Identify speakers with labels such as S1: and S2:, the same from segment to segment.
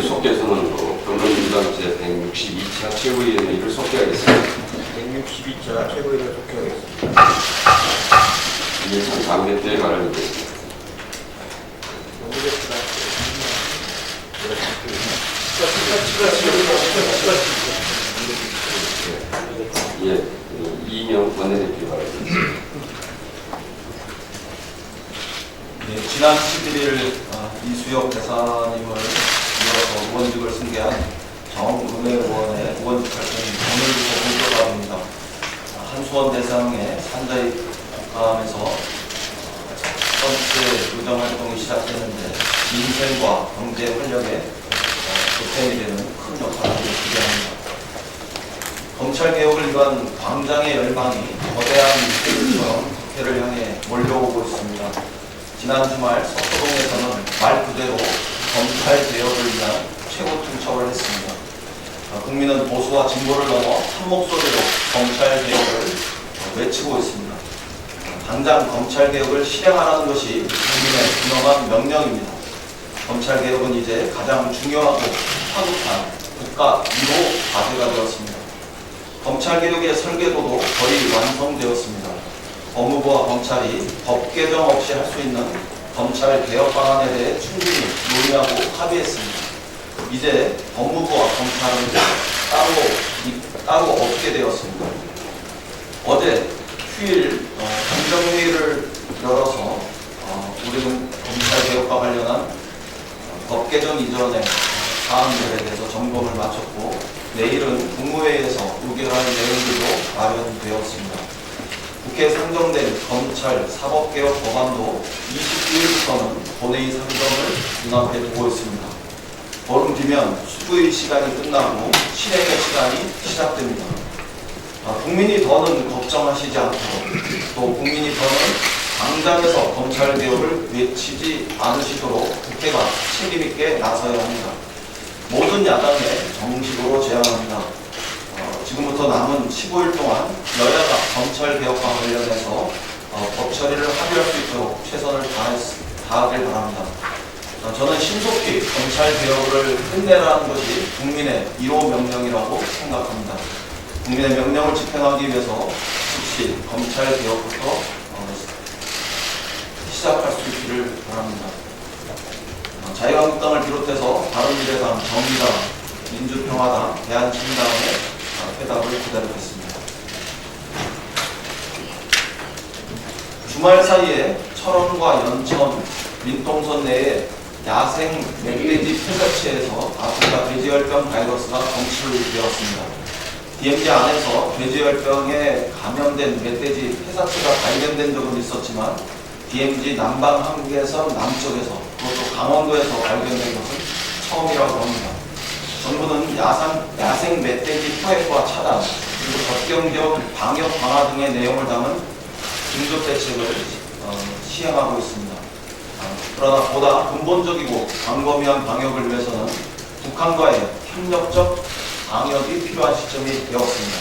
S1: 속기에서는 법원유당제 162차 최고위원회의를 속기하겠습니다.
S2: 162차 최고위원회를 속기하겠습니다.
S1: 이해찬 당대표의 발언이 되겠습니다. 예, 이인영 원내대표 발언입니다.
S3: 예, 지난 11일 이수혁 대사님을 이어서 의원직을 승계한 정은혜 의원의 의원직 활동이 오늘부터 본격화됩니다. 한수원 대상의 산자의 국감에서 첫 번째 의정 활동이 시작됐는데 민생과 경제 활력에 보탬이 되는 큰 역할을 기대합니다. 검찰개혁을 위한 광장의 열망이 거대한 세계처럼 국회를 향해 몰려오고 있습니다. 지난 주말 서초동에서는 말 그대로 검찰개혁을 위한 최고 통첩을 했습니다. 국민은 보수와 진보를 넘어 한 목소리로 검찰개혁을 외치고 있습니다. 당장 검찰개혁을 실행하라는 것이 국민의 분명한 명령입니다. 검찰개혁은 이제 가장 중요하고 파급한 국가 1호 과제가 되었습니다. 검찰개혁의 설계도도 거의 완성되었습니다. 법무부와 검찰이 법 개정 없이 할 수 있는 검찰개혁 방안에 대해 충분히 논의하고 합의했습니다. 이제 법무부와 검찰은 따로 없게 되었습니다. 어제 휴일 공정회의를 열어서 우리는 검찰개혁과 관련한 법 개정 이전의 사안들에 대해서 점검을 마쳤고 내일은 국무회의에서 의결할 내용들도 마련되었습니다. 국회에 상정된 검찰 사법개혁 법안도 29일부터는 본회의 상정을 눈앞에 두고 있습니다. 보름 뒤면 수구의 시간이 끝나고 실행의 시간이 시작됩니다. 국민이 더는 걱정하시지 않도록 또 국민이 더는 당장에서 검찰개혁을 외치지 않으시도록 국회가 책임있게 나서야 합니다. 모든 야당에 정식으로 제안합니다. 지금부터 남은 15일 동안 여야가 검찰개혁과 관련해서 법 처리를 합의할 수 있도록 최선을 다하길 바랍니다. 저는 신속히 검찰개혁을 끝내라는 것이 국민의 1호 명령이라고 생각합니다. 국민의 명령을 집행하기 위해서 즉시 검찰개혁부터 시작할 수 있기를 바랍니다. 자유한국당을 비롯해서 바른미래당, 정의당, 민주평화당, 대한신당의 회답을 기다리겠습니다. 주말 사이에 철원과 연천, 민통선 내에 야생 멧돼지 폐사체에서 아프리카 돼지열병 바이러스가 검출되었습니다. DMZ 안에서 돼지열병에 감염된 멧돼지 폐사체가 발견된 적은 있었지만 DMZ 남방 한국에서 남쪽에서 그것도 강원도에서 발견된 것은 처음이라고 합니다. 정부는 야생 멧돼지 포획과 차단, 그리고 접경지역 방역 강화 등의 내용을 담은 긴급 대책을 시행하고 있습니다. 그러나 보다 근본적이고 광범위한 방역을 위해서는 북한과의 협력적 방역이 필요한 시점이 되었습니다.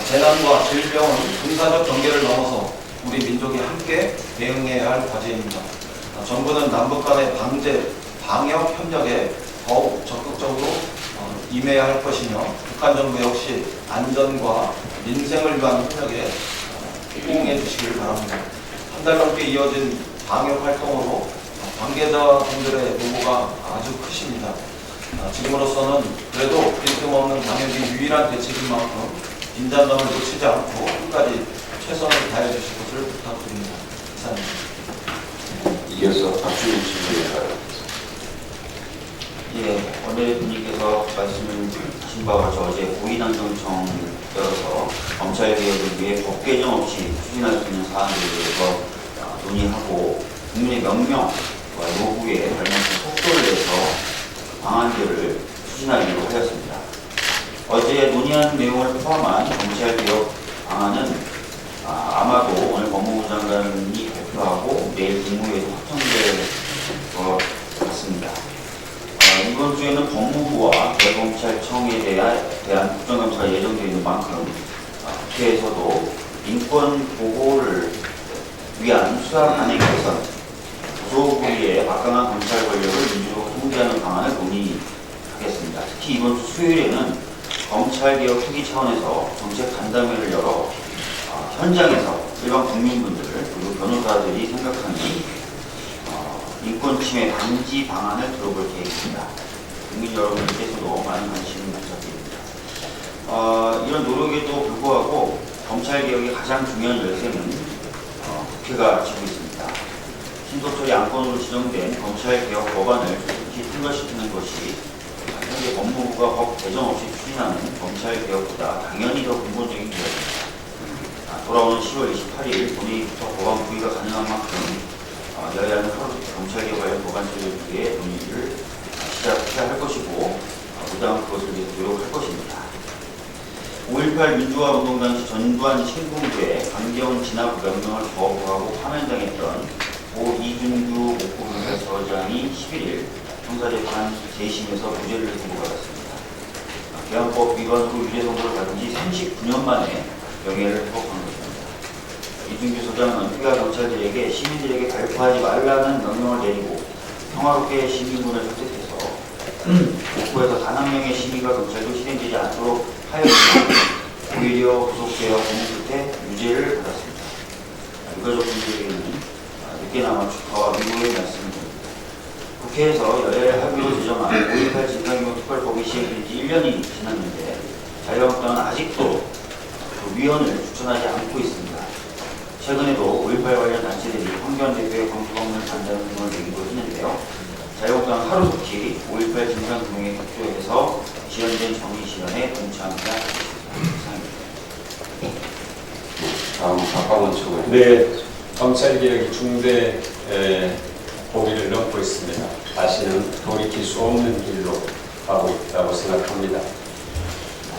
S3: 재난과 질병은 군사적 경계를 넘어서 우리 민족이 함께 대응해야 할 과제입니다. 정부는 남북 간의 방역 협력에 더욱 적극적으로 임해야 할 것이며 북한 정부 역시 안전과 민생을 위한 협력에 호응해 주시길 바랍니다. 한 달 넘게 이어진 방역 활동으로 관계자분들의 노고가 아주 크십니다. 지금으로서는 그래도 빈틈없는 방역이 유일한 대책인 만큼 긴장감을 놓치지 않고 끝까지 최선을 다해 주실 것을 부탁드립니다. 이상입니다.
S1: 이어서 박주민 질문에 바랍니다.
S4: 예, 원내대표님께서 말씀을 주신 바와 같이 어제 고위당정청 열어서 검찰개혁을 위해 법 개정 없이 추진할 수 있는 사안들에 대해서 논의하고 국민의 명령과 요구에 관련해서 속도를 내서 방안들을 추진하기로 하였습니다. 어제 논의한 내용을 포함한 검찰개혁 방안은 아마도 오늘 법무부 장관이 발표하고 내일 국무회의에서 확정될 것 같습니다. 이번 주에는 법무부와 대검찰청에 대한 국정감사가 예정되어 있는 만큼 국회에서도 인권 보호를 위한 수사 단행 개선, 구조부의 막강한 검찰 권력을 민주적으로 통제하는 방안을 논의할 있습니다. 특히 이번 주 수요일에는 검찰개혁 후기 차원에서 정책 간담회를 열어 현장에서 일반 국민분들 그리고 변호사들이 생각하는 인권 침해 방지 방안을 들어볼 계획입니다. 국민 여러분들께서도 많은 관심을 부탁드립니다. 이런 노력에도 불구하고 검찰개혁의 가장 중요한 열쇠는 국회가 쥐고 있습니다. 신속처리 안건으로 지정된 검찰개혁 법안을 조속히 통과시키는 것이 현재 법무부가 법 개정 없이 추진하는 검찰개혁보다 당연히 더 근본적인 계획입니다. 돌아오는 10월 28일 본회의부터 법안 부의가 가능한 만큼 여야는 하루속히 검찰개혁 관련 법안 처리를 위해 논의를 시작해야 할 것이고 부당한 그것을 위해 노력할 것입니다. 5.18 민주화 운동 당시 전두환 신군부에 강제원 진압 명령을 거부하고 파면당했던 고 이준규 목포경찰서장이 11일 형사재판 재심에서 무죄를 선고받았습니다. 개헌법 위반으로 유죄 선고를 받은 지 39년 만에 명예를 회복한 것입니다. 이준규 소장은 피가 경찰들에게 시민들에게 발표하지 말라는 명령을 내리고 평화롭게 시민군을 설득해서 목포에서 단 한 명의 시민과 경찰도 실행되지 않도록 하였지만 오히려 구속되어 고문 끝에 유죄를 받았습니다. 유가족 분들에게는 늦게나마 축하와 위로의 말씀을 드립니다. 국회에서 여야의 합의로 제정한 5.18 진상규명 특별법이 시행된 지 1년이 지났는데 자유한국당은 아직도 그 위헌을 추천하지 않고 있습니다. 최근에도 5.18 관련 단체들이 황교안 대표의 검토법문을 반대하는 운동을 내기도 했는데요. 자유한국당은 하루속히 5.18 진상규명에 협조해서 지연된 정의 실현에 동참해야 하겠습니다.
S1: 다음 박광원 최고위원.
S5: 네, 검찰개혁이 중대 고비를 넘고 있습니다. 다시는 돌이킬 수 없는 길로 가고 있다고 생각합니다.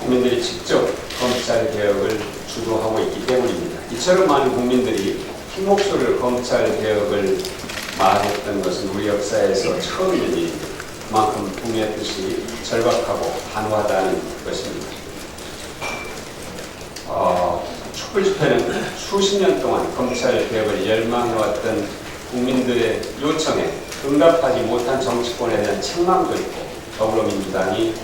S5: 국민들이 직접 검찰개혁을 주도하고 있기 때문입니다. 이처럼 많은 국민들이 큰 목소리로 검찰개혁을 말했던 것은 우리 역사에서 처음인 일입니다. 그만큼 국민의 뜻이 절박하고 한화하다는 것입니다. 촛불집회는 수십 년 동안 검찰개혁을 열망해왔던 국민들의 요청에 응답하지 못한 정치권에 대한 책망도 있고 더불어민주당이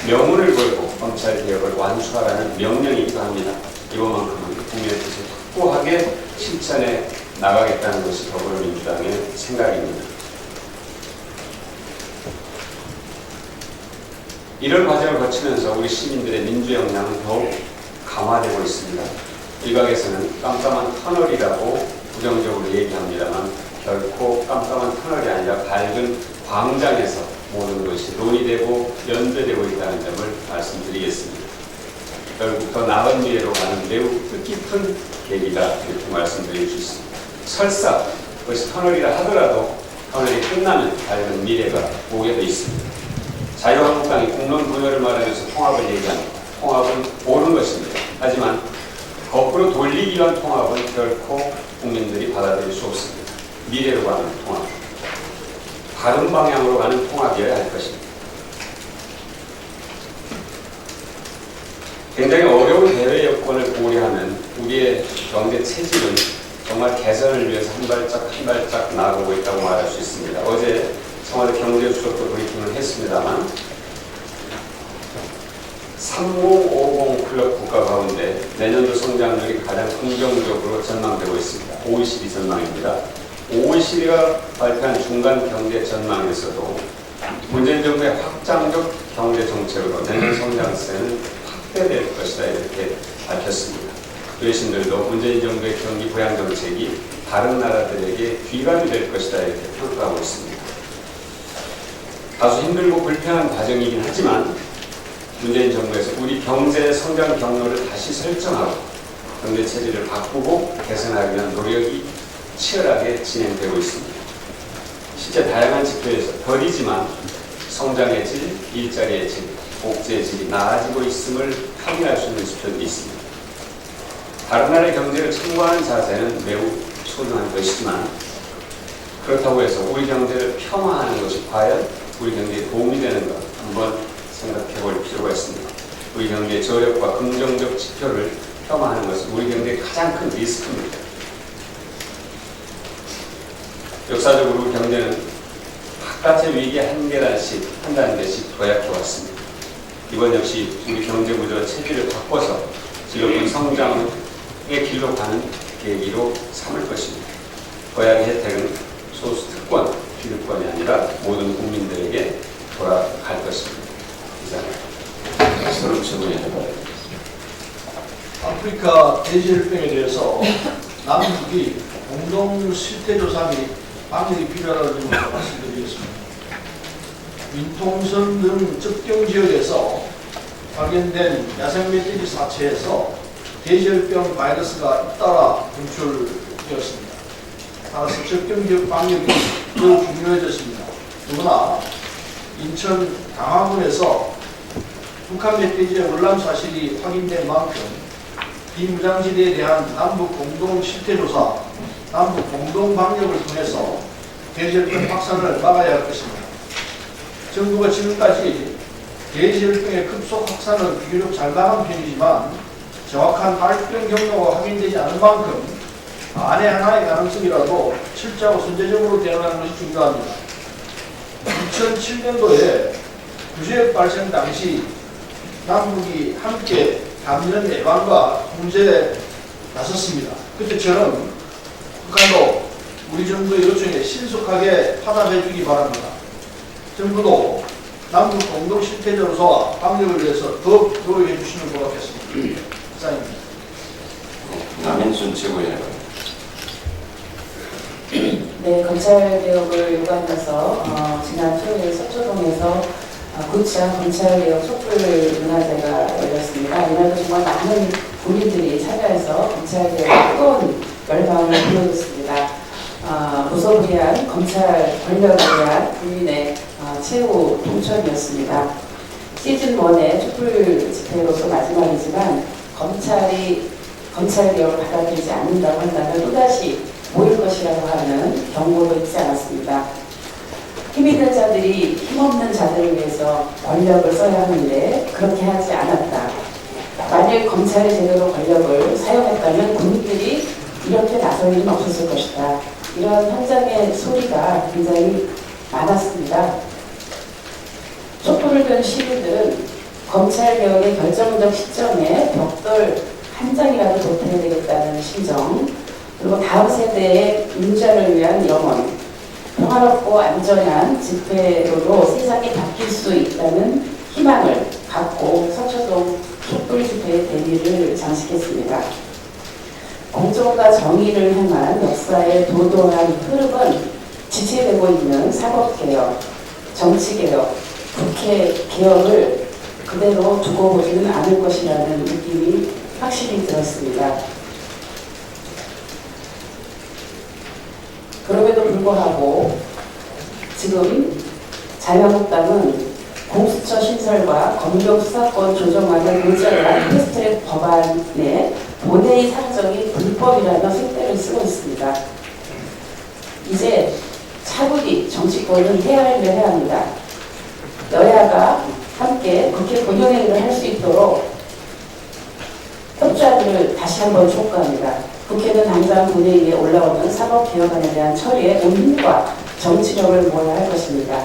S5: 명운을 걸고 검찰개혁을 완수하라는 명령이기도 합니다. 이번만큼은 국민의 뜻을 확고하게 실천해 나가겠다는 것이 더불어민주당의 생각입니다. 이런 과정을 거치면서 우리 시민들의 민주 역량은 더욱 강화되고 있습니다. 일각에서는 깜깜한 터널이라고 부정적으로 얘기합니다만 결코 깜깜한 터널이 아니라 밝은 광장에서 모든 것이 논의되고 연대되고 있다는 점을 말씀드리겠습니다. 결국 더 나은 미래로 가는 매우 뜻깊은 계기다 이렇게 말씀드릴 수 있습니다. 설사 그것이 터널이라 하더라도 터널이 끝나면 밝은 미래가 오게 돼 있습니다. 자유한국당이 국론 부여를 말하면서 통합을 얘기합니다. 통합은 옳은 것입니다. 하지만 거꾸로 돌리기 위한 통합은 결코 국민들이 받아들일 수 없습니다. 미래로 가는 통합, 다른 방향으로 가는 통합이어야 할 것입니다. 굉장히 어려운 대외 여건을 고려하면 우리의 경제 체질은 정말 개선을 위해서 한 발짝 한 발짝 나아가고 있다고 말할 수 있습니다. 어제 청와대 경제수석도 브리핑을 했습니다만 3050 클럽 국가 가운데 내년도 성장률이 가장 긍정적으로 전망되고 있습니다. OECD 전망입니다. OECD가 발표한 중간 경제 전망에서도 문재인 정부의 확장적 경제 정책으로 내년 성장세는 확대될 것이다 이렇게 밝혔습니다. 외신들도 문재인 정부의 경기 부양 정책이 다른 나라들에게 귀감이 될 것이다 이렇게 평가하고 있습니다. 다소 힘들고 불편한 과정이긴 하지만 문재인 정부에서 우리 경제 성장 경로를 다시 설정하고 경제 체질을 바꾸고 개선하기 위한 노력이 치열하게 진행되고 있습니다. 실제 다양한 지표에서 덜이지만 성장의 질, 일자리의 질, 복지의 질이 나아지고 있음을 확인할 수 있는 지표들이 있습니다. 다른 나라의 경제를 참고하는 자세는 매우 소중한 것이지만 그렇다고 해서 우리 경제를 폄하하는 것이 과연 우리 경제에 도움이 되는가 한번 생각해 볼 필요가 있습니다. 우리 경제의 저력과 긍정적 지표를 폄하하는 것은 우리 경제의 가장 큰 리스크입니다. 역사적으로 우리 경제는 바깥의 위기에 한 계단씩 한 단계씩 도약해 왔습니다. 이번 역시 우리 경제 구조 체질을 바꿔서 지속적인 성장의 길로 가는 계기로 삼을 것입니다. 거야의 혜택은 소수 특권, 기득권이 아니라 모든 국민들에게 돌아갈 것입니다. 이상입니다.
S1: 서로 최고의 해봐요.
S2: 아프리카 돼지열병에 대해서 남북이 공동 실태조사 및 방역이 필요하다는 점을 말씀드리겠습니다. 민통선 등 특정 지역에서 발견된 야생멧돼지 사체에서 돼지열병 바이러스가 잇따라 검출되었습니다. 따라서 특정 지역 방역이 더욱 중요해졌습니다. 더구나 인천 강화군에서 북한 멧돼지의 월남 사실이 확인된 만큼 비무장지대에 대한 남북 공동 실태조사, 남북 공동 방역을 통해서 돼지열병 확산을 막아야 할 것입니다. 정부가 지금까지 돼지열병의 급속 확산을 비교적 잘 막은 편이지만 정확한 발병 경로가 확인되지 않은 만큼 만에 하나의 가능성이라도 철저하고 선제적으로 대응하는 것이 중요합니다. 2007년도에 구제역 발생 당시 남북이 함께 감염 예방과 통제에 나섰습니다. 그때처럼 북한도 우리 정부의 요청에 신속하게 화답해 주기 바랍니다. 정부도 남북 공동 실태조사와 방역을 위해서 더욱 노력해 주시면 고맙겠습니다. 이상입니다.
S1: 남인순 최고의 해봐요.
S6: 네, 검찰개혁을 요구하면서 지난 토요일 서초동에서 9차 검찰개혁 촛불 문화제가 열렸습니다. 이날도 정말 많은 국민들이 참여해서 검찰개혁의 뜨거운 열망을 보여줬습니다. 무소불위한 검찰 권력에 대한 국민의 최후 통첩이었습니다. 시즌 1의 촛불 집회로서 마지막이지만 검찰개혁을 받아들이지 않는다고 한다면 또다시 모일 것이라고 하는 경고도 잊지 않았습니다. 힘있는 자들이 힘없는 자들을 위해서 권력을 써야 하는데 그렇게 하지 않았다. 만일 검찰이 제대로 권력을 사용했다면 국민들이 이렇게 나설 일은 없었을 것이다. 이런 현장의 소리가 굉장히 많았습니다. 촛불을 든 시민들은 검찰개혁의 결정적 시점에 벽돌 한 장이라도 보태야 되겠다는 심정, 그리고 다음 세대의 인자를 위한 염원, 평화롭고 안전한 집회로도 세상이 바뀔 수 있다는 희망을 갖고 서초동 촛불 집회의 대미를 장식했습니다. 공정과 정의를 향한 역사의 도도한 흐름은 지체되고 있는 사법개혁, 정치개혁, 국회개혁을 그대로 두고 보지는 않을 것이라는 느낌이 확실히 들었습니다. 그럼에도 불구하고 지금 자유한국당은 공수처 신설과 검경수사권 조정안을 의제한 패스트트랙 법안에 본회의 상정이 불법이라며 쇳대를 쓰고 있습니다. 이제 차분히 정치권은 해야 할 일을 해야 합니다. 여야가 함께 국회 본연행위를 할 수 있도록 협조안을 다시 한번 촉구합니다. 국회는 당장 본회의에 올라오는 사법개혁안에 대한 처리에 온 힘과 정치력을 모아야 할 것입니다.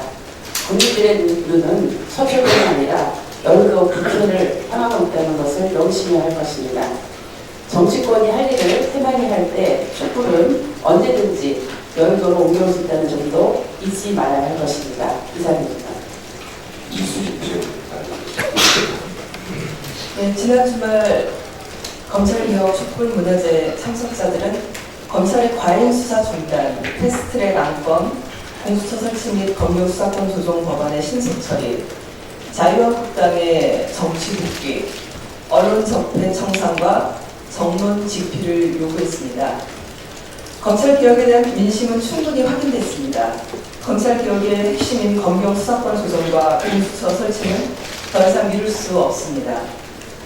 S6: 국민들의 눈은 서초동이 아니라 열고 국회를 향하고 있다는 것을 명심해야 할 것입니다. 정치권이 할 일을 태만히 할 때 촛불은 언제든지 여의도로 옮겨올 수 있다는 점도 잊지 말아야 할 것입니다. 이상입니다.
S1: 이수진 최고의
S7: 네, 지난 주말 검찰개혁 촛불 문화제 참석자들은 검찰의 과잉 수사 중단, 패스트트랙 안건, 공수처 설치 및 검경수사권 조정 법안의 신속 처리, 자유한국당의 정치 복귀, 언론 적폐 청산과 정론 집필을 요구했습니다. 검찰개혁에 대한 민심은 충분히 확인됐습니다. 검찰개혁의 핵심인 검경수사권 조정과 공수처 설치는 더 이상 미룰 수 없습니다.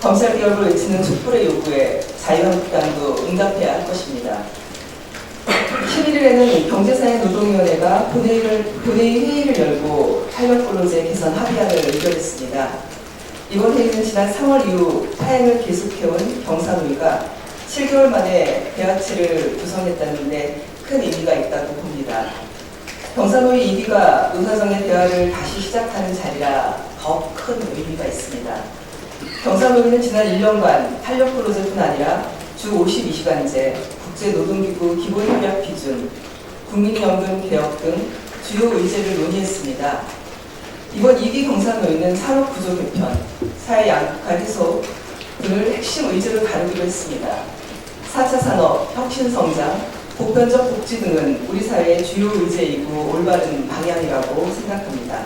S7: 검찰개혁을 외치는 촛불의 요구에 자유한국당도 응답해야 할 것입니다. 11일에는 경제사회노동위원회가 본회의 회의를 열고 탄력근로제 개선 합의안을 의결했습니다. 이번 회의는 지난 3월 이후 파행을 계속해온 경사노위가 7개월 만에 대화체를 구성했다는 데 큰 의미가 있다고 봅니다. 경사노위 2기가 노사정의 대화를 다시 시작하는 자리라 더 큰 의미가 있습니다. 경사노위는 지난 1년간 탄력 프로젝트뿐 아니라 주 52시간제, 국제노동기구 기본협약 기준, 국민연금 개혁 등 주요 의제를 논의했습니다. 이번 2기 경사노위는 산업구조 개편, 사회 양극화 해소 등을 핵심 의제로 다루기로 했습니다. 4차 산업, 혁신성장, 보편적 복지 등은 우리 사회의 주요 의제이고 올바른 방향이라고 생각합니다.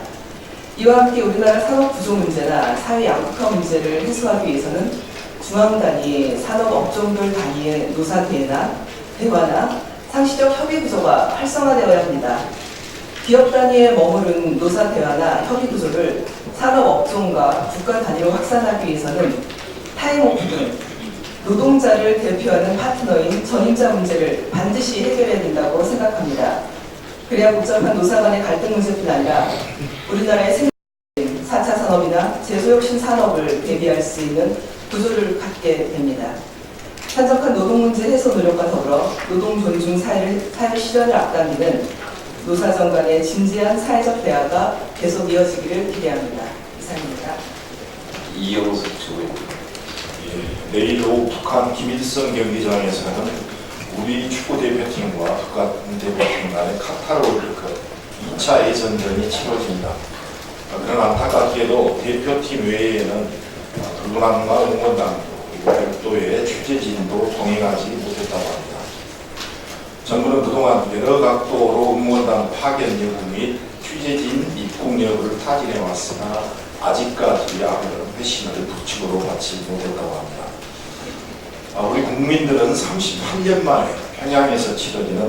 S7: 이와 함께 우리나라 산업구조 문제나 사회 양극화 문제를 해소하기 위해서는 중앙 단위, 산업업종별 단위의 대화나 상시적 협의 구조가 활성화되어야 합니다. 기업 단위에 머무른 노사 대화나 협의 구조를 산업업종과 국가 단위로 확산하기 위해서는 타임오프 등 노동자를 대표하는 파트너인 전임자 문제를 반드시 해결해야 된다고 생각합니다. 그래야 복잡한 노사 간의 갈등 문제뿐 아니라 우리나라의 생각인 4차 산업이나 제조혁신 산업을 대비할 수 있는 구조를 갖게 됩니다. 산적한 노동 문제 해소 노력과 더불어 노동 존중 사회 실현을 앞당기는 노사정 간의 진지한 사회적 대화가 계속 이어지기를 기대합니다. 이상입니다.
S1: 이영석 최고위원입니다.
S8: 내일 오후 북한 김일성 경기장에서는 우리 축구 대표팀과 북한 대표팀 간의 카타르 월드컵 2차 예선전이 치러집니다. 그러나 안타깝게도 대표팀 외에는 불문안과 응원단 그리고 별도의 취재진도 동행하지 못했다고 합니다. 정부는 그동안 여러 각도로 응원단 파견 여부 및 취재진 입국 여부를 타진해 왔으나 아직까지 아무런 회신을 부칙으로 받지 못했다고 합니다. 우리 국민들은 38년 만에 평양에서 치러지는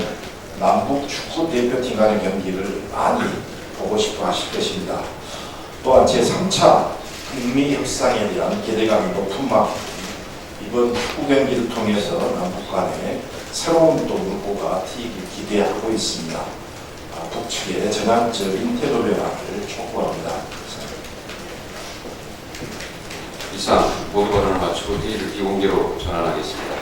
S8: 남북 축구 대표팀 간의 경기를 많이 보고 싶어 하실 것입니다. 또한 제3차 북미 협상에 대한 기대감이 높은 만큼 이번 축구 경기를 통해서 남북 간에 새로운 또 물꼬가 트이길 기대하고 있습니다. 북측의 전향적인 태도 변화를 촉구합니다.
S1: 이상 모두 발언을 마치고 회의를 비공개로 전환하겠습니다.